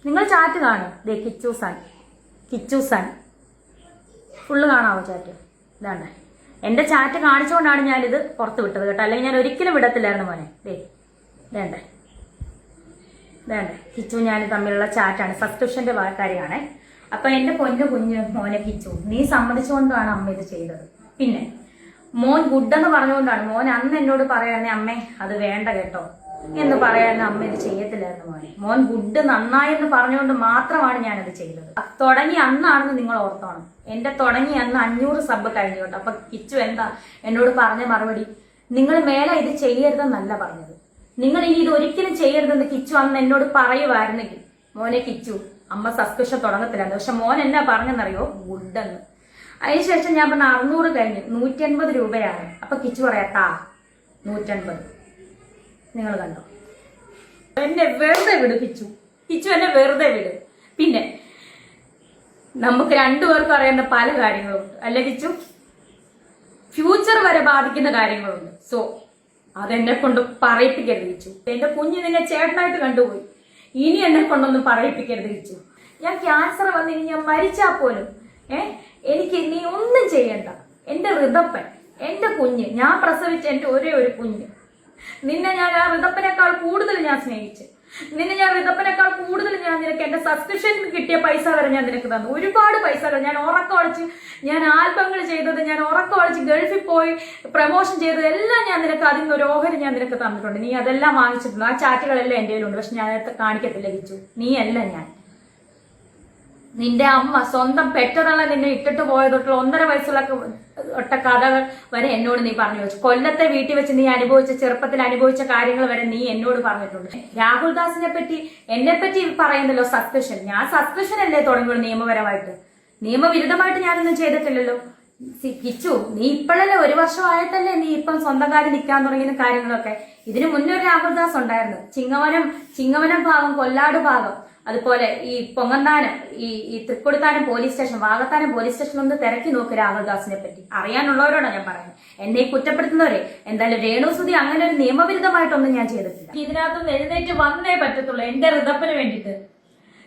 നിങ്ങൾ ചാറ്റ് കാണും. ദേ Kichu sun full കാണാവോ chat? ഇതാണ്ടേ എൻ്റെ ചാറ്റ് കാണിച്ചുകൊണ്ടാണ് ഞാനിത് പുറത്ത് വിട്ടത് കേട്ടോ, അല്ലെങ്കിൽ ഞാൻ ഒരിക്കലും വിടത്തില്ലായിരുന്നു മോനെ. വേണ്ടേ കിച്ചു ഞാൻ തമ്മിലുള്ള ചാറ്റാണ്, സബ്സ്ക്രിപ്ഷന്റെ കാര്യമാണേ. അപ്പൊ എന്റെ പൊന്നു കുഞ്ഞ് മോനെ കിച്ചു, നീ സമ്മതിച്ചുകൊണ്ടാണ് അമ്മ ഇത് ചെയ്തത്. പിന്നെ മോൻ ഗുഡെന്ന് പറഞ്ഞുകൊണ്ടാണ് മോൻ അന്ന് എന്നോട് പറയാനേ അമ്മേ അത് വേണ്ട കേട്ടോ എന്ന് പറയാനും അമ്മ ഇത് ചെയ്യത്തില്ലായിരുന്നു മോനെ. മോൻ ഗുഡ് നന്നായി എന്ന് പറഞ്ഞുകൊണ്ട് മാത്രമാണ് ഞാനത് ചെയ്തത്. തുടങ്ങി അന്നാണെന്ന് നിങ്ങൾ ഓർത്തോണം. എന്റെ തുടങ്ങി അന്ന് 500 സബ് കഴിഞ്ഞു കേട്ടോ. അപ്പൊ കിച്ചു എന്താ എന്നോട് പറഞ്ഞ മറുപടി? നിങ്ങൾ മേലെ ഇത് ചെയ്യരുതെന്നല്ല പറഞ്ഞത്, നിങ്ങൾ ഇനി ഇത് ഒരിക്കലും ചെയ്യരുതെന്ന് കിച്ചു അന്ന് എന്നോട് പറയുമായിരുന്നെങ്കിൽ മോനെ കിച്ചു അമ്മ സബ്സ്ക്രിപ്ഷൻ തുടങ്ങത്തില്ലായിരുന്നു. പക്ഷെ മോൻ എന്നാ പറഞ്ഞെന്നറിയോ? ഗുഡെന്ന്. അതിനുശേഷം ഞാൻ പറഞ്ഞ 600 കഴിഞ്ഞ് 180 രൂപയാണ്. അപ്പൊ കിച്ചു പറയാ 180. നിങ്ങൾ കണ്ടോ? എന്നെ വെറുതെ വിട് കിച്ചു എന്നെ വെറുതെ വിട്. പിന്നെ നമുക്ക് രണ്ടുപേർക്കും അറിയുന്ന പല കാര്യങ്ങളുണ്ട് അല്ലെ കിച്ചു? ഫ്യൂച്ചർ വരെ ബാധിക്കുന്ന കാര്യങ്ങളുണ്ട്. സോ അതെന്നെ കൊണ്ട് പറയിപ്പിക്കരുത് കിച്ചു. എന്റെ കുഞ്ഞ് നിന്നെ ചേട്ടനായിട്ട് കണ്ടുപോയി, ഇനി എന്നെ കൊണ്ടൊന്നും പറയിപ്പിക്കരുത് കിച്ചു. ഞാൻ ക്യാൻസർ വന്നിനി ഞാൻ മരിച്ചാ പോലും എനിക്ക് നീ ഒന്നും ചെയ്യണ്ട. എന്റെ ഋതപ്പൻ, എന്റെ കുഞ്ഞ്, ഞാൻ പ്രസവിച്ച എന്റെ ഒരേ ഒരു കുഞ്ഞ്, നിന്നെ ഞാൻ ആ ഋതപ്പനേക്കാൾ കൂടുതൽ ഞാൻ സ്നേഹിച്ചു. നിന്നെ ഞാൻ ഋതപ്പനേക്കാൾ കൂടുതൽ ഞാൻ നിനക്ക് എന്റെ സബ്സ്ക്രിപ്ഷൻ കിട്ടിയ പൈസ വരെ ഞാൻ നിനക്ക് തന്നു. ഒരുപാട് പൈസകൾ ഞാൻ ഉറക്കമൊളിച്ച്, ഞാൻ ആൽബങ്ങൾ ചെയ്തത്, ഞാൻ ഉറക്കമൊളിച്ച് ഗൾഫിൽ പോയി പ്രമോഷൻ ചെയ്തത് എല്ലാം ഞാൻ നിനക്ക് അതിന് ഒരു ഓഹരി ഞാൻ നിനക്ക് തന്നിട്ടുണ്ട്. നീ അതെല്ലാം വാങ്ങിച്ചിട്ടുണ്ട്. ആ ചാറ്റുകളെല്ലാം എന്റെ കയ്യിലുണ്ട്. പക്ഷെ ഞാൻ അതൊക്കെ കാണിക്കത്തില്ല കിച്ചു. നീ അല്ല ഞാൻ. നിന്റെ അമ്മ സ്വന്തം പെറ്റതള്ള നിന്നെ ഇട്ടിട്ട് പോയതൊട്ടുള്ള 1.5 വയസ്സുള്ള ഒട്ട കഥകൾ വരെ എന്നോട് നീ പറഞ്ഞു വെച്ചു. കൊല്ലത്തെ വീട്ടിൽ വെച്ച് നീ അനുഭവിച്ച, ചെറുപ്പത്തിൽ അനുഭവിച്ച കാര്യങ്ങൾ വരെ നീ എന്നോട് പറഞ്ഞിട്ടുണ്ട്. രാഹുൽ ദാസിനെ പറ്റി എന്നെ പറ്റി പറയുന്നല്ലോ സബ്സ്ക്രിപ്ഷൻ. ഞാൻ സബ്സ്ക്രിപ്ഷൻ അല്ലേ തുടങ്ങിയുള്ളൂ നിയമപരമായിട്ട്. നിയമവിരുദ്ധമായിട്ട് ഞാനൊന്നും ചെയ്തിട്ടില്ലല്ലോ. കിച്ചു നീ ഇപ്പോഴല്ലേ 1 വർഷമായിട്ടല്ലേ നീ ഇപ്പം സ്വന്തം കാര്യം നിൽക്കാൻ തുടങ്ങിയ കാര്യങ്ങളൊക്കെ. ഇതിനു മുന്നേ ഒരു രാഹുൽ ദാസ് ഉണ്ടായിരുന്നു. ചിങ്ങവനം ഭാഗം, കൊല്ലാട് ഭാഗം, അതുപോലെ ഈ പൊങ്ങന്താനം, ഈ Thrikkodithanam police station, Vakathanam police station ഒന്ന് തിരക്കി നോക്ക് രാഹുൽ ദാസിനെ പറ്റി. അറിയാനുള്ളവരോടാണ് ഞാൻ പറയുന്നത്. എന്നെ കുറ്റപ്പെടുത്തുന്നവരെ. എന്തായാലും രേണുസുതി അങ്ങനെ ഒരു നിയമവിരുദ്ധമായിട്ടൊന്നും ഞാൻ ചെയ്തിട്ടില്ല. ഇതിനകത്തൊന്ന് എഴുന്നേറ്റ് വന്നേ പറ്റത്തുള്ളൂ എന്റെ ഋതപ്പന് വേണ്ടിയിട്ട്.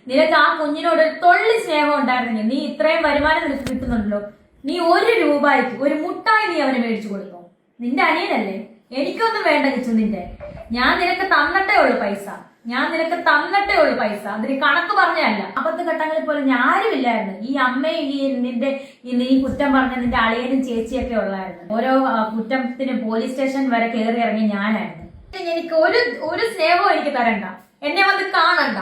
നിനക്ക് ആ കുഞ്ഞിനോട് ഒരു തൊള്ളി സ്നേഹം ഉണ്ടായിരുന്നെങ്കിൽ, നീ ഇത്രയും വരുമാനം നിനക്ക് കിട്ടുന്നുണ്ടല്ലോ, നീ 1 രൂപയ്ക്ക് ഒരു മുട്ടായി നീ അവന് മേടിച്ചു കൊടുക്കും. നിന്റെ അനിയനല്ലേ? എനിക്കൊന്നും വേണ്ട കിച്ചു നിന്റെ. ഞാൻ നിനക്ക് തന്നിട്ടേ ഉള്ളു പൈസ. അതിന് കണക്ക് പറഞ്ഞല്ല. അബദ്ധ ഘട്ടങ്ങളിൽ പോലും ആരുമില്ലായിരുന്നു. ഈ അമ്മയും നീ കുറ്റം പറഞ്ഞ നിന്റെ അളിയനും ചേച്ചിയൊക്കെ ഉള്ളായിരുന്നു. ഓരോ കുറ്റത്തിന് പോലീസ് സ്റ്റേഷൻ വരെ കയറി ഇറങ്ങി ഞാനായിരുന്നു. എനിക്ക് ഒരു സ്നേഹവും എനിക്ക് തരണ്ട. എന്നെ വന്ന് കാണണ്ട.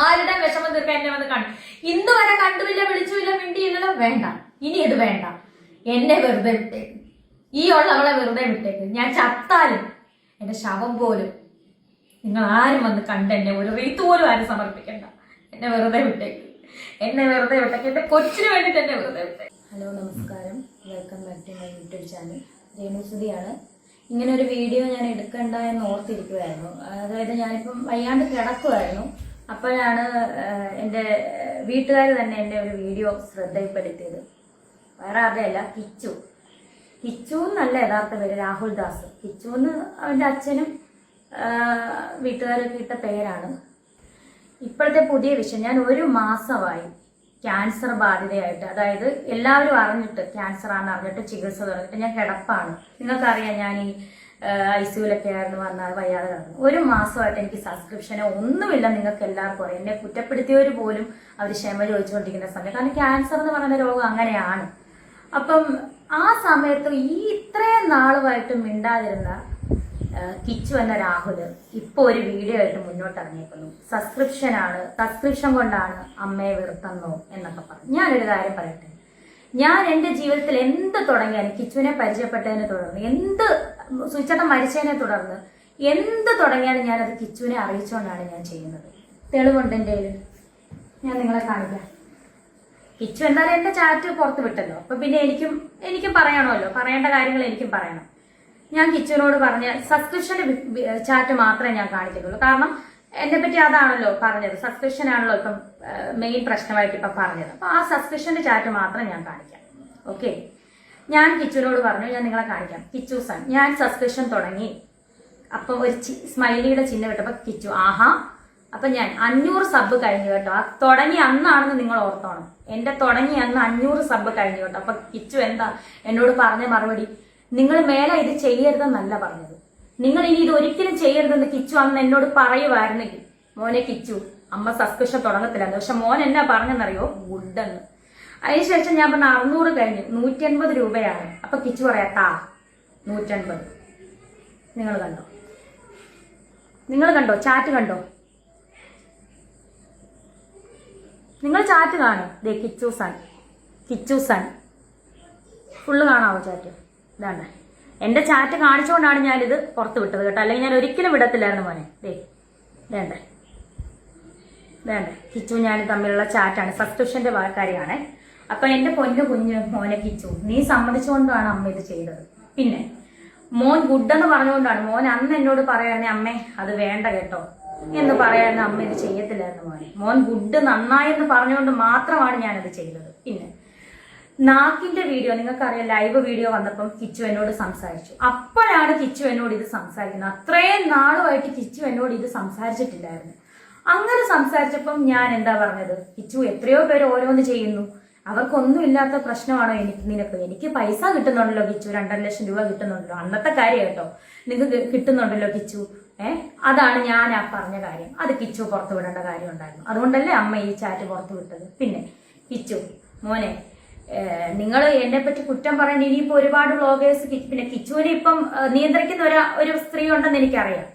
ആരുടെ വിഷമം തീർക്കാൻ എന്നെ വന്ന് കാണും. ഇന്ന് വരെ കണ്ടുമില്ല, വിളിച്ചുമില്ല, മിണ്ടിയില്ലല്ലോ. വേണ്ട, ഇനി ഇത് വേണ്ട. എന്നെ വെറുതെ വിട്ടേക്ക്. ഈ ഉള്ളവളെ വെറുതെ വിട്ടേക്ക്. ഞാൻ ചത്താലും എന്റെ ശവം പോലും നിങ്ങൾ ആരും വന്ന് കണ്ട് എന്നെ ഒരു റീത്ത് പോലും ആരും സമർപ്പിക്കണ്ട. എന്നെ വെറുതെ വിട്ടേക്ക്. എന്റെ കൊച്ചിന് വേണ്ടിട്ട് എന്നെ വെറുതെ വിട്ടേക്ക്. ഹലോ, നമസ്കാരം. Welcome back to my YouTube channel. രേണുസുതിയാണ്. ഇങ്ങനെ ഒരു വീഡിയോ ഞാൻ എടുക്കണ്ട എന്ന് ഓർത്തിരിക്കുമായിരുന്നു. അതായത് ഞാനിപ്പം വയ്യാണ്ട് കിടക്കുമായിരുന്നു. അപ്പോഴാണ് എൻ്റെ വീട്ടുകാർ തന്നെ എൻ്റെ ഒരു വീഡിയോ ശ്രദ്ധയിൽപ്പെടുത്തിയത്. വേറെ ആരുടെയല്ല, കിച്ചു എന്നല്ല യഥാർത്ഥ പേര്, രാഹുൽ ദാസ്. കിച്ചു എന്ന് അവൻ്റെ അച്ഛനും വീട്ടുകാരൊക്കെ ഇട്ട പേരാണ്. ഇപ്പോഴത്തെ പുതിയ വിഷയം, ഞാൻ 1 മാസമായി ക്യാൻസർ ബാധിതയായിട്ട്. അതായത് എല്ലാവരും അറിഞ്ഞിട്ട്, ക്യാൻസർ ആണെന്ന് അറിഞ്ഞിട്ട് ചികിത്സ തുടങ്ങിയിട്ട് ഞാൻ കിടപ്പാണ്. നിങ്ങൾക്കറിയാം, ഞാൻ ഈ ICUലൊക്കെ ആയിരുന്നു, വന്നാൽ വയ്യാതെ കിടന്നു. 1 മാസമായിട്ട് എനിക്ക് സബ്സ്ക്രിപ്ഷനോ ഒന്നുമില്ല. നിങ്ങൾക്ക് എല്ലാവർക്കും അറിയാം. എന്നെ കുറ്റപ്പെടുത്തിയവർ പോലും അവർ ക്ഷമ ചോദിച്ചുകൊണ്ടിരിക്കുന്ന സമയം. കാരണം ക്യാൻസർ എന്ന് പറയുന്ന രോഗം അങ്ങനെയാണ്. അപ്പം ആ സമയത്ത് ഇത്രയും നാളുമായിട്ട് മിണ്ടാതിരുന്ന കിച്ചു എന്ന രാഹുല് ഇപ്പൊ ഒരു വീഡിയോ ആയിട്ട് മുന്നോട്ട് ഇറങ്ങിയേക്കുന്നു. സബ്സ്ക്രിപ്ഷൻ കൊണ്ടാണ് അമ്മയെ വെറുത്തന്നോ എന്നൊക്കെ പറഞ്ഞു. ഞാനൊരു കാര്യം പറയട്ടെ, ഞാൻ എന്റെ ജീവിതത്തിൽ എന്ത് തുടങ്ങിയാലും, കിച്ചുവിനെ പരിചയപ്പെട്ടതിനെ തുടർന്ന്, സുചേട്ടൻ മരിച്ചതിനെ തുടർന്ന് എന്ത് തുടങ്ങിയാലും ഞാനത് കിച്ചുവിനെ അറിയിച്ചുകൊണ്ടാണ് ഞാൻ ചെയ്യുന്നത്. തെളിവുണ്ട് എൻ്റെ കയ്യിൽ, ഞാൻ നിങ്ങളെ കാണിക്കാം. കിച്ചു എന്തായാലും എന്റെ ചാറ്റ് പുറത്ത് വിട്ടല്ലോ. അപ്പൊ പിന്നെ എനിക്കും പറയണമല്ലോ, പറയേണ്ട കാര്യങ്ങൾ എനിക്കും പറയണം. ഞാൻ കിച്ചുവിനോട് പറഞ്ഞ സബ്സ്ക്രിപ്ഷന്റെ ചാറ്റ് മാത്രമേ ഞാൻ കാണിക്കുന്നുള്ളൂ. കാരണം എന്നെ പറ്റി അതാണല്ലോ പറഞ്ഞത്. സബ്സ്ക്രിപ്ഷൻ ആണല്ലോ ഇപ്പം മെയിൻ പ്രശ്നമായിട്ട് ഇപ്പം പറഞ്ഞത്. അപ്പൊ ആ സബ്സ്ക്രിപ്ഷന്റെ ചാറ്റ് മാത്രം ഞാൻ കാണിക്കാം. ഓക്കെ, ഞാൻ കിച്ചുവിനോട് പറഞ്ഞു, ഞാൻ നിങ്ങളെ കാണിക്കാം. കിച്ചു സൺ, ഞാൻ സബ്സ്ക്രിപ്ഷൻ തുടങ്ങി. അപ്പൊ ഒരു സ്മൈലിയുടെ ചിഹ്നം ഇട്ടപ്പോ കിച്ചു ആഹാ അപ്പൊ ഞാൻ 500 സബ് കഴിഞ്ഞു കേട്ടോ. ആ തുടങ്ങി അന്നാണെന്ന് നിങ്ങൾ ഓർത്തോണം. എന്റെ തുടങ്ങി അന്ന് 500 സബ് കഴിഞ്ഞു കേട്ടോ. അപ്പൊ കിച്ചു എന്താ എന്നോട് പറഞ്ഞ മറുപടി, നിങ്ങൾ മേലെ ഇത് ചെയ്യരുതെന്നല്ല പറഞ്ഞത്, നിങ്ങൾ ഇനി ഇത് ഒരിക്കലും ചെയ്യരുതെന്ന് കിച്ചു അന്ന് എന്നോട് പറയുമായിരുന്നെങ്കിൽ മോനെ കിച്ചു അമ്മ സബ്സ്ക്രിപ്ഷൻ തുടങ്ങത്തില്ലായിരുന്നു. പക്ഷെ മോൻ എന്നാ പറഞ്ഞെന്നറിയോ, ഗുഡെന്ന്. അതിനുശേഷം ഞാൻ പറഞ്ഞ 600 കഴിഞ്ഞു, 180 രൂപയാണ്. അപ്പൊ കിച്ചു പറയാ 150. നിങ്ങൾ കണ്ടോ ചാറ്റ് കണ്ടോ? നിങ്ങൾ ചാറ്റ് കാണും. ദേ കിച്ചു സൺ ഫുള്ള് കാണാവോ ചാറ്റ്? ഇതാണ് എന്റെ ചാറ്റ് കാണിച്ചുകൊണ്ടാണ് ഞാനിത് പുറത്ത് വിട്ടത് കേട്ടോ, അല്ലെങ്കിൽ ഞാൻ ഒരിക്കലും വിടത്തില്ലായിരുന്നു മോനെ. വേണ്ടേ കിച്ചു ഞാൻ തമ്മിലുള്ള ചാറ്റാണ്, സബ്സ്ക്രിപ്ഷന്റെ കാര്യമാണ്. അപ്പൊ എന്റെ പൊന്നു കുഞ്ഞ് മോനെ കിച്ചു, നീ സമ്മതിച്ചുകൊണ്ടാണ് അമ്മ ഇത് ചെയ്തത്. പിന്നെ മോൻ ഗുഡെന്ന് പറഞ്ഞുകൊണ്ടാണ്. മോൻ അന്ന് എന്നോട് പറയാനേ അമ്മേ അത് വേണ്ട കേട്ടോ എന്ന് പറയാനും അമ്മ ഇത് ചെയ്യത്തില്ലായിരുന്നു മോനെ. മോൻ ഗുഡ് നന്നായെന്ന് പറഞ്ഞുകൊണ്ട് മാത്രമാണ് ഞാനത് ചെയ്തത്. പിന്നെ നാക്കിന്റെ വീഡിയോ നിങ്ങൾക്കറിയാം, ലൈവ് വീഡിയോ വന്നപ്പം കിച്ചു എന്നോട് സംസാരിച്ചു. അപ്പോഴാണ് കിച്ചു എന്നോട് ഇത് സംസാരിക്കുന്നത്. അത്രയും നാളുമായിട്ട് കിച്ചു എന്നോട് ഇത് സംസാരിച്ചിട്ടില്ലായിരുന്നു. അങ്ങനെ സംസാരിച്ചപ്പം ഞാൻ എന്താ പറഞ്ഞത്, കിച്ചു എത്രയോ പേര് ഓരോന്ന് ചെയ്യുന്നു, അവർക്കൊന്നും ഇല്ലാത്ത പ്രശ്നമാണോ നിനക്ക് പൈസ കിട്ടുന്നുണ്ടല്ലോ കിച്ചു, 2.5 ലക്ഷം രൂപ കിട്ടുന്നുണ്ടല്ലോ, അന്നത്തെ കാര്യം കേട്ടോ, നിങ്ങൾക്ക് കിട്ടുന്നുണ്ടല്ലോ കിച്ചു. അതാണ് ഞാൻ ആ പറഞ്ഞ കാര്യം. അത് കിച്ചു പുറത്തു വിടേണ്ട കാര്യം ഉണ്ടായിരുന്നു. അതുകൊണ്ടല്ലേ അമ്മ ഈ ചാറ്റ് പുറത്തു വിട്ടത്. പിന്നെ കിച്ചു മോനെ, നിങ്ങൾ എന്നെ പറ്റി കുറ്റം പറയേണ്ട ഇനിയിപ്പോ ഒരുപാട് വ്ളോഗേഴ്സ്, പിന്നെ കിച്ചുവിനെ ഇപ്പം നിയന്ത്രിക്കുന്ന ഒരു സ്ത്രീ ഉണ്ടെന്ന് എനിക്കറിയാം.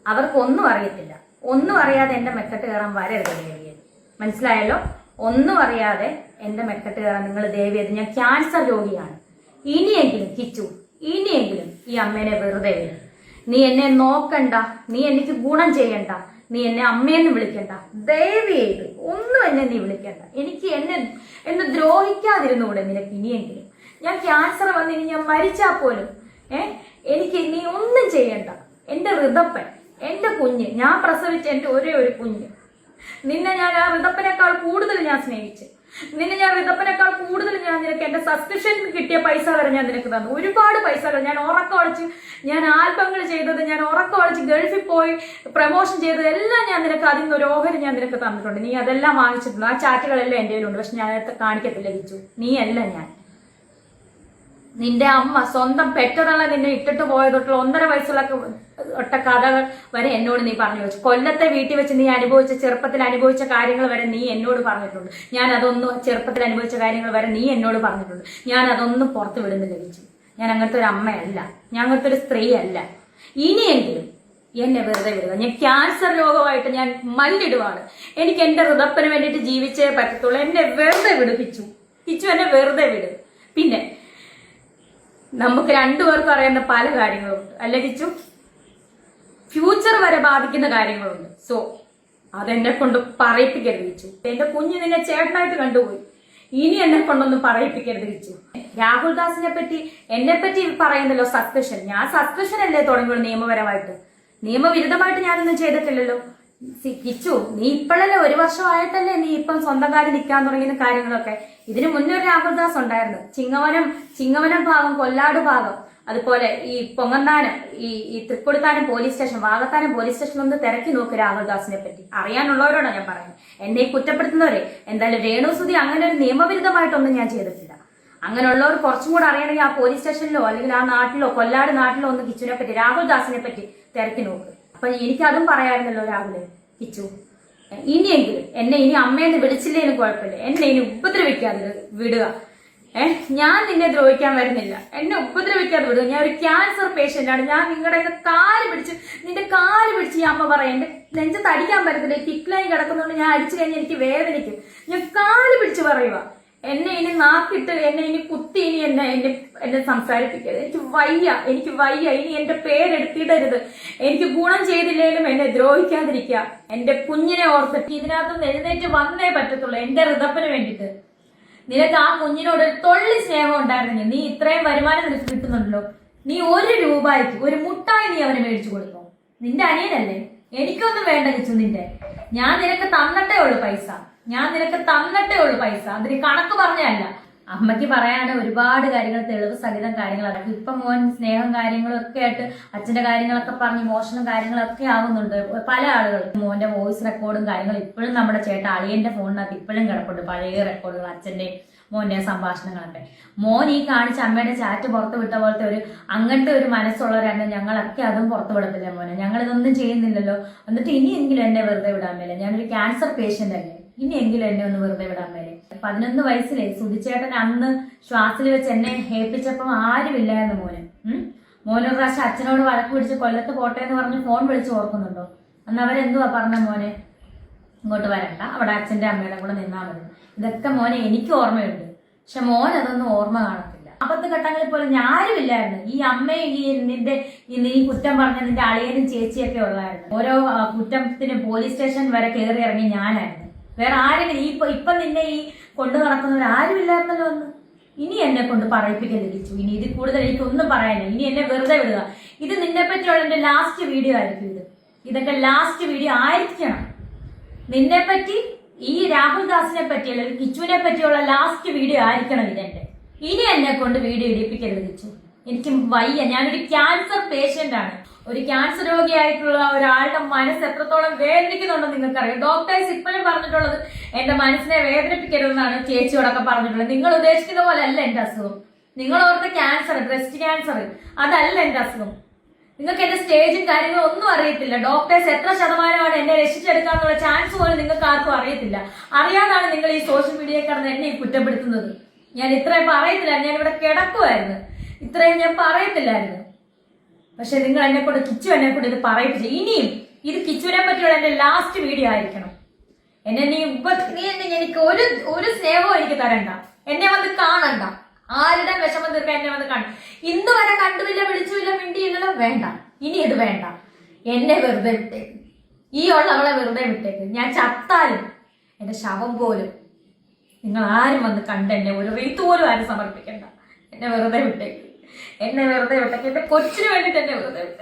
അവർക്കൊന്നും അറിയത്തില്ല. ഒന്നും അറിയാതെ എന്റെ മെക്കെട്ട് കയറാൻ വരരുത് ദേവിയത്, മനസ്സിലായല്ലോ? ഒന്നും അറിയാതെ എന്റെ മെക്കെട്ട് കയറാൻ നിങ്ങൾ ദേവിയത്. ഞാൻ ക്യാൻസർ രോഗിയാണ്. ഇനിയെങ്കിലും കിച്ചു, ഇനിയെങ്കിലും ഈ അമ്മേനെ വെറുതെ വിടും. നീ എന്നെ നോക്കണ്ട, നീ എനിക്ക് ഗുണം ചെയ്യണ്ട, നീ എന്നെ അമ്മയെന്ന് വിളിക്കണ്ട, ദയവേത് ഒന്നും എന്നെ നീ വിളിക്കണ്ട. എനിക്ക് എന്നെ ദ്രോഹിക്കാതിരുന്നുകൂടെ നിനക്ക് ഇനിയെങ്കിലും? ഞാൻ ക്യാൻസർ വന്നിനി ഞാൻ മരിച്ചാൽ പോലും എനിക്ക് നീ ഒന്നും ചെയ്യണ്ട. എന്റെ ഋതപ്പൻ, എന്റെ കുഞ്ഞ്, ഞാൻ പ്രസവിച്ച എന്റെ ഒരേ ഒരു കുഞ്ഞ്, നിന്നെ ഞാൻ ആ ഋതപ്പനേക്കാൾ കൂടുതൽ ഞാൻ സ്നേഹിച്ചു. നിന്നെ ഞാൻ ഋതപ്പനേക്കാൾ കൂടുതൽ ഞാൻ നിനക്ക് എന്റെ സബ്സ്ക്രിപ്ഷൻ കിട്ടിയ പൈസ വരെ ഞാൻ നിനക്ക് തന്നു. ഒരുപാട് പൈസകൾ ഞാൻ ഉറക്കമൊളിച്ച്, ഞാൻ ആൽബങ്ങൾ ചെയ്തത്, ഞാൻ ഉറക്കമൊളിച്ച് ഗൾഫിൽ പോയി പ്രമോഷൻ ചെയ്തത് എല്ലാം ഞാൻ നിനക്ക് അതിൽ നിന്ന് ഒരു ഓഹരി ഞാൻ നിനക്ക് തന്നിട്ടുണ്ട്. നീ അതെല്ലാം വാങ്ങിച്ചിട്ടുണ്ട്. ആ ചാറ്റുകളെല്ലാം എൻ്റെ കയ്യിലുണ്ട്. പക്ഷെ ഞാൻ അതൊക്കെ കാണിക്കത്തില്ല കിച്ചു. നീ അല്ല ഞാൻ. നിന്റെ അമ്മ സ്വന്തം പെറ്റതള്ള നിന്നെ ഇട്ടിട്ട് പോയതൊട്ടുള്ള 1.5 വയസ്സുള്ള ഒട്ട കഥകൾ വരെ എന്നോട് നീ പറഞ്ഞു വെച്ചു. കൊല്ലത്തെ വീട്ടിൽ വെച്ച് നീ ചെറുപ്പത്തിൽ അനുഭവിച്ച കാര്യങ്ങൾ വരെ നീ എന്നോട് പറഞ്ഞിട്ടുണ്ട്. ഞാൻ അതൊന്നും ചെറുപ്പത്തിൽ അനുഭവിച്ച കാര്യങ്ങൾ വരെ നീ എന്നോട് പറഞ്ഞിട്ടുണ്ട്. ഞാൻ അതൊന്നും പുറത്ത് വിടുന്നു ലഭിച്ചു. ഞാൻ അങ്ങനത്തെ ഒരു അമ്മയല്ല, ഞാൻ അങ്ങനത്തെ ഒരു സ്ത്രീ അല്ല. ഇനിയെങ്കിലും എന്നെ വെറുതെ വിടുക. ഞാൻ ക്യാൻസർ രോഗമായിട്ട് ഞാൻ മല്ലിടുവാണ്. എനിക്ക് എന്റെ ഹൃദയത്തിന് വേണ്ടിയിട്ട് ജീവിച്ചേ പറ്റത്തുള്ളൂ. എന്നെ വെറുതെ വിടുപ്പിച്ചു കിച്ചു, എന്നെ വെറുതെ വിട്. പിന്നെ നമുക്ക് രണ്ടുപേർക്കും അറിയുന്ന പല കാര്യങ്ങളുണ്ട് അല്ലെ കിച്ചു? ഫ്യൂച്ചർ വരെ ബാധിക്കുന്ന കാര്യങ്ങളുണ്ട്. സോ അതെന്നെ കൊണ്ട് പറയിപ്പിക്കരുത് കിച്ചു. എന്റെ കുഞ്ഞ് നിന്നെ ചേട്ടനായിട്ട് കണ്ടുപോയി. ഇനി എന്നെ കൊണ്ടൊന്നും പറയിപ്പിക്കരുത് കിച്ചു. രാഹുൽ ദാസിനെ പറ്റി എന്നെ പറ്റി പറയുന്നല്ലോ സബ്സ്ക്രിപ്ഷൻ. ഞാൻ സബ്സ്ക്രിപ്ഷൻ അല്ലേ തുടങ്ങിയുള്ളൂ നിയമപരമായിട്ട്. നിയമവിരുദ്ധമായിട്ട് ഞാനൊന്നും ചെയ്തിട്ടില്ലല്ലോ. കിച്ചു, നീ ഇപ്പോഴല്ലേ 1 വർഷമായിട്ടല്ലേ നീ ഇപ്പം സ്വന്തം കാര്യം നിൽക്കാൻ തുടങ്ങിയ കാര്യങ്ങളൊക്കെ. ഇതിനു മുന്നേ ഒരു രാഹുൽ ദാസ് ഉണ്ടായിരുന്നു. ചിങ്ങവനം ഭാഗം, കൊല്ലാട് ഭാഗം, അതുപോലെ ഈ പൊങ്ങന്താനം, ഈ Thrikkodithanam police station, Vakathanam police station ഒന്ന് തിരക്കി നോക്ക് രാഹുൽ ദാസിനെ പറ്റി. അറിയാനുള്ളവരോടാണ് ഞാൻ പറയുന്നത്. എന്നെ കുറ്റപ്പെടുത്തുന്നവരെ. എന്തായാലും രേണുസുതി അങ്ങനെ ഒരു നിയമവിരുദ്ധമായിട്ടൊന്നും ഞാൻ ചെയ്തിട്ടില്ല. അങ്ങനെയുള്ളവർ കുറച്ചും കൂടെ അറിയണമെങ്കിൽ ആ പോലീസ് സ്റ്റേഷനിലോ അല്ലെങ്കിൽ ആ നാട്ടിലോ, കൊല്ലാട് നാട്ടിലോ ഒന്ന് കിച്ചുവിനെ പറ്റി, രാഹുൽ ദാസിനെ പറ്റി തിരക്കി നോക്ക്. അപ്പൊ എനിക്കതും പറയാമായിരുന്നല്ലോ രാഹുല്. കിച്ചു, ഇനിയെങ്കിലും എന്നെ ഇനി അമ്മയെന്ന് വിളിച്ചില്ലേലും കുഴപ്പമില്ല, എന്നെ ഇനി ഉപദ്രവിക്കാതെ വിടുക. ഞാൻ നിന്നെ ദ്രോഹിക്കാൻ വരുന്നില്ല, എന്നെ ഉപദ്രവിക്കാതെ വിടുക. ഞാൻ ഒരു ക്യാൻസർ പേഷ്യന്റ് ആണ്. ഞാൻ നിന്റെ കാല് പിടിച്ച് ഈ അമ്മ പറയാം, എന്റെ നെഞ്ചത്ത് അടിക്കാൻ പറ്റത്തില്ല, തിക്ലൈൻ കിടക്കുന്നതുകൊണ്ട് ഞാൻ അടിച്ചു കഴിഞ്ഞാൽ എനിക്ക് വേദനിക്കും. ഞാൻ കാല് പിടിച്ച് പറയുക, എന്നെ ഇനി നാക്കിട്ട്, എന്നെ ഇനി കുത്തി, ഇനി എന്നെ സംസാരിപ്പിക്കരുത്. എനിക്ക് വയ്യ. ഇനി എന്റെ പേരെടുത്തിടരുത്. എനിക്ക് ഗുണം ചെയ്തില്ലേലും എന്നെ ദ്രോഹിക്കാതിരിക്കുക. എന്റെ കുഞ്ഞിനെ ഓർത്തിട്ട് ഇതിനകത്തുനിന്ന് എഴുന്നേറ്റ് വന്നേ പറ്റത്തുള്ളൂ എന്റെ ഋതപ്പന് വേണ്ടിയിട്ട്. നിനക്ക് ആ കുഞ്ഞിനോട് ഒരു തൊള്ളി സ്നേഹം ഉണ്ടായിരുന്നെങ്കിൽ, നീ ഇത്രയും വരുമാനം നിനക്ക് കിട്ടുന്നുണ്ടല്ലോ, നീ 1 രൂപയ്ക്ക് ഒരു മുട്ടായി നീ അവന് മേടിച്ചു കൊടുത്തോ? നിന്റെ അനിയനല്ലേ? എനിക്കൊന്നും വേണ്ട കിച്ചു നിന്റെ. ഞാൻ നിനക്ക് തന്നിട്ടേ ഉള്ളു പൈസ. അതിന് കണക്ക് പറഞ്ഞല്ല. അമ്മയ്ക്ക് പറയാണ്ട് ഒരുപാട് കാര്യങ്ങൾ തെളിവ് സഹിതം കാര്യങ്ങളൊക്കെ ഇപ്പൊ മോൻ സ്നേഹം കാര്യങ്ങളും ഒക്കെ ആയിട്ട് അച്ഛന്റെ കാര്യങ്ങളൊക്കെ പറഞ്ഞ് ഇമോഷണൽ കാര്യങ്ങളൊക്കെ ആവുന്നുണ്ട്. പല ആളുകൾക്കും മോന്റെ വോയിസ് റെക്കോർഡും കാര്യങ്ങളും ഇപ്പോഴും നമ്മുടെ ചേട്ടൻ അളിയന്റെ ഫോണിനകത്ത് ഇപ്പോഴും കിടപ്പുണ്ട്, പഴയ റെക്കോർഡുകൾ അച്ഛന്റെയും മോന്റെ സംഭാഷണങ്ങളൊക്കെ. മോൻ ഈ കാണിച്ച അമ്മയുടെ ചാറ്റ് പുറത്തു വിട്ട പോലത്തെ അങ്ങനത്തെ ഒരു മനസ്സുള്ളവരാണ് ഞങ്ങളൊക്കെ, അതും പുറത്തു വിടത്തില്ല മോനെ. ഞങ്ങൾ ഇതൊന്നും ചെയ്യുന്നില്ലല്ലോ, എന്നിട്ട് ഇനിയെങ്കിലും എന്നെ വെറുതെ വിടാൻ മേലെ. ഞാനൊരു ക്യാൻസർ പേഷ്യന്റ് അല്ലേ, ഇനിയെങ്കിലും എന്നെ ഒന്ന് വെറുതെ വിടാൻ മേലെ. 11 വയസ്സിലെ സുധിച്ചേട്ടൻ അന്ന് ശ്വാസിൽ വെച്ച് എന്നെ ഹേപ്പിച്ചപ്പം ആരുമില്ലായിരുന്നു മോനൊരു പ്രാവശ്യം അച്ഛനോട് വഴക്ക് പിടിച്ച് കൊല്ലത്ത് പോട്ടെ എന്ന് പറഞ്ഞ് ഫോൺ വിളിച്ച് ഓർക്കുന്നുണ്ടോ? അന്ന് അവരെന്തുവാ പറഞ്ഞ മോനെ, ഇങ്ങോട്ട് വരണ്ട, അവിടെ അച്ഛന്റെ അമ്മയുടെ കൂടെ നിന്നാൽ മതി. ഇതൊക്കെ മോനെ എനിക്ക് ഓർമ്മയുണ്ട്, പക്ഷെ മോൻ അതൊന്നും ഓർമ്മ കാണത്തില്ല. ആപത്ത് ഘട്ടങ്ങളിൽ പോലും ഞാരുമില്ലായിരുന്നു. ഈ അമ്മയും നീ കുറ്റം പറഞ്ഞ നിന്റെ അളിയനും ചേച്ചിയൊക്കെ ഉള്ളായിരുന്നു. ഓരോ കുറ്റത്തിനും പോലീസ് സ്റ്റേഷൻ വരെ കയറി ഇറങ്ങി ഞാനായിരുന്നു. വേറെ ആരെങ്കിലും ഇപ്പൊ നിന്നെ ഈ കൊണ്ടു നടക്കുന്നവർ ആരുമില്ലായിരുന്നല്ലോ ഒന്ന്. ഇനി എന്നെ കൊണ്ട് പറയിപ്പിക്കലിരിച്ചു. ഇനി ഇതിൽ കൂടുതൽ എനിക്കൊന്നും പറയാനില്ല. ഇനി എന്നെ വെറുതെ വിടുക. ഇത് നിന്നെ പറ്റിയുള്ള എന്റെ ലാസ്റ്റ് വീഡിയോ ആയിരിക്കും. ഇതൊക്കെ ലാസ്റ്റ് വീഡിയോ ആയിരിക്കണം. നിന്നെ പറ്റി, ഈ രാഹുൽ ദാസിനെ പറ്റി അല്ലെങ്കിൽ കിച്ചുവിനെ പറ്റിയുള്ള ലാസ്റ്റ് വീഡിയോ ആയിരിക്കണം ഇതെന്റെ. ഇനി എന്നെ കൊണ്ട് വീഡിയോ ഇടിപ്പിക്കരുത് കിച്ചു. എനിക്ക് വയ്യ. ഞാനൊരു ക്യാൻസർ പേഷ്യന്റ് ആണ്. ഒരു ക്യാൻസർ രോഗിയായിട്ടുള്ള ഒരാളുടെ മനസ്സ് എത്രത്തോളം വേദനിക്കുന്നുണ്ടെന്ന് നിങ്ങൾക്കറിയാം. ഡോക്ടേഴ്സ് ഇപ്പോഴും പറഞ്ഞിട്ടുള്ളത് എന്റെ മനസ്സിനെ വേദനിപ്പിക്കരുതെന്നാണ് ചേച്ചിയോടൊക്കെ പറഞ്ഞിട്ടുള്ളത്. നിങ്ങൾ ഉദ്ദേശിക്കുന്ന പോലെ അല്ല എന്റെ അസുഖം. നിങ്ങൾ ഓർത്ത ക്യാൻസർ, ബ്രസ്റ്റ് ക്യാൻസർ, അതല്ല എന്റെ അസുഖം. നിങ്ങൾക്ക് എന്റെ സ്റ്റേജും കാര്യങ്ങളും ഒന്നും അറിയത്തില്ല. ഡോക്ടേഴ്സ് എത്ര ശതമാനമാണ് എന്നെ രക്ഷിച്ചെടുക്കാന്നുള്ള ചാൻസ് പോലും നിങ്ങൾക്ക് ആർക്കും അറിയത്തില്ല. അറിയാതാണ് നിങ്ങൾ ഈ സോഷ്യൽ മീഡിയയിൽ കിടന്ന് എന്നെ കുറ്റപ്പെടുത്തുന്നത്. ഞാൻ ഇത്രയും പറയത്തില്ല, ഞാൻ ഇവിടെ കിടക്കുമായിരുന്നു, ഇത്രയും ഞാൻ പറയത്തില്ലായിരുന്നു. പക്ഷെ നിങ്ങൾ എന്നെ കൊണ്ട്, കിച്ചു എന്നെ കൊണ്ട് ഇത് പറയിപ്പിച്ചു. ഇനിയും ഇത് കിച്ചുവിനെ പറ്റിയുള്ള എന്റെ ലാസ്റ്റ് വീഡിയോ ആയിരിക്കണം. നീ എനിക്ക് ഒരു സ്നേഹവും എനിക്ക് തരണ്ട, എന്നെ വന്ന് കാണണ്ട, ആരുടെ വിഷമം തീർക്കാൻ എന്നെ വന്ന് കാണും. ഇന്ന് വരെ കണ്ടുമില്ല, വിളിച്ചുമില്ല, മിണ്ടിയില്ലല്ലോ, വേണ്ട. ഇനി ഇത് വേണ്ട. എന്നെ വെറുതെ വിട്ടേക്ക്, ഈ ഉള്ളവളെ വെറുതെ വിട്ടേക്ക്. ഞാൻ ചത്താലും എന്റെ ശവം പോലും നിങ്ങൾ ആരും വന്ന് കണ്ട് എന്നെ ഒരു റീത്ത് പോലും ആരും സമർപ്പിക്കണ്ട. എന്നെ വെറുതെ വിട്ടേക്ക്, എന്നെ വെറുതെ വിട്ടേക്ക്. എന്റെ കൊച്ചിന് വേണ്ടിട്ട് എന്നെ വെറുതെ വിട്ടേക്ക്.